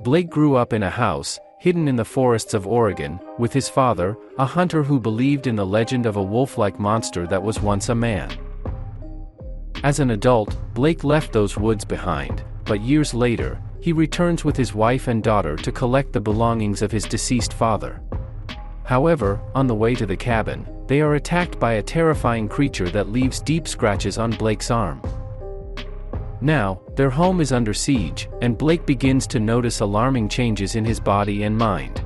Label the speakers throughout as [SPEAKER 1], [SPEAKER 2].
[SPEAKER 1] Blake grew up in a house, hidden in the forests of Oregon, with his father, a hunter who believed in the legend of a wolf-like monster that was once a man. As an adult, Blake left those woods behind, but years later, he returns with his wife and daughter to collect the belongings of his deceased father. However, on the way to the cabin, they are attacked by a terrifying creature that leaves deep scratches on Blake's arm. Now, their home is under siege, and Blake begins to notice alarming changes in his body and mind.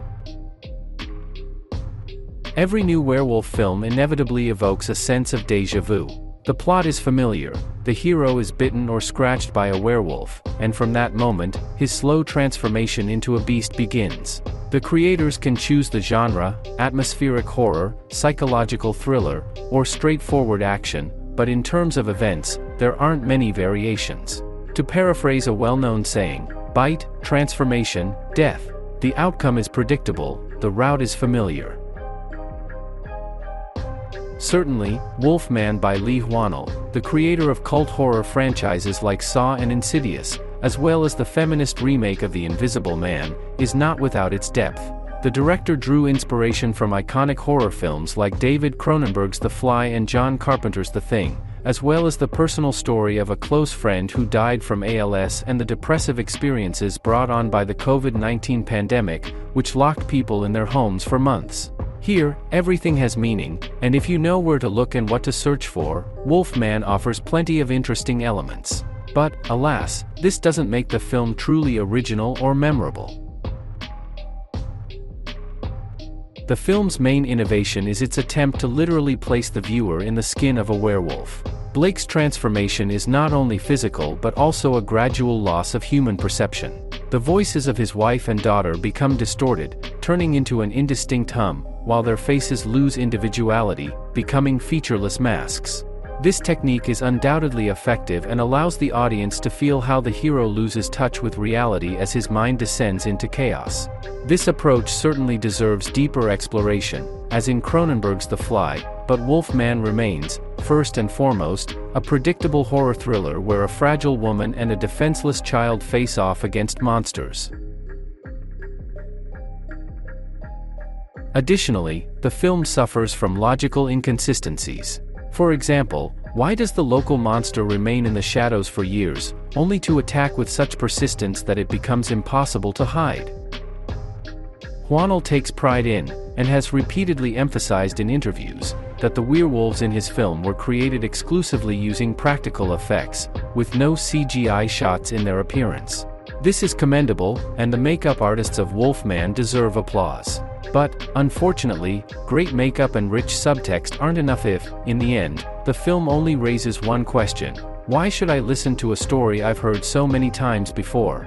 [SPEAKER 1] Every new werewolf film inevitably evokes a sense of déjà vu. The plot is familiar: the hero is bitten or scratched by a werewolf, and from that moment, his slow transformation into a beast begins. The creators can choose the genre: atmospheric horror, psychological thriller, or straightforward action, but in terms of events, there aren't many variations. To paraphrase a well-known saying, bite, transformation, death. The outcome is predictable, the route is familiar. Certainly, Wolfman by Whannell, the creator of cult horror franchises like Saw and Insidious, as well as the feminist remake of The Invisible Man, is not without its depth. The director drew inspiration from iconic horror films like David Cronenberg's The Fly and John Carpenter's The Thing, as well as the personal story of a close friend who died from ALS and the depressive experiences brought on by the COVID-19 pandemic, which locked people in their homes for months. Here, everything has meaning, and if you know where to look and what to search for, Wolfman offers plenty of interesting elements. But, alas, this doesn't make the film truly original or memorable. The film's main innovation is its attempt to literally place the viewer in the skin of a werewolf. Blake's transformation is not only physical but also a gradual loss of human perception. The voices of his wife and daughter become distorted, turning into an indistinct hum, while their faces lose individuality, becoming featureless masks. This technique is undoubtedly effective and allows the audience to feel how the hero loses touch with reality as his mind descends into chaos. This approach certainly deserves deeper exploration, as in Cronenberg's The Fly, but Wolfman remains, first and foremost, a predictable horror thriller where a fragile woman and a defenseless child face off against monsters. Additionally, the film suffers from logical inconsistencies. For example, why does the local monster remain in the shadows for years, only to attack with such persistence that it becomes impossible to hide? Whannell takes pride in, and has repeatedly emphasized in interviews, that the werewolves in his film were created exclusively using practical effects, with no CGI shots in their appearance. This is commendable, and the makeup artists of Wolfman deserve applause. But, unfortunately, great makeup and rich subtext aren't enough if, in the end, the film only raises one question: why should I listen to a story I've heard so many times before?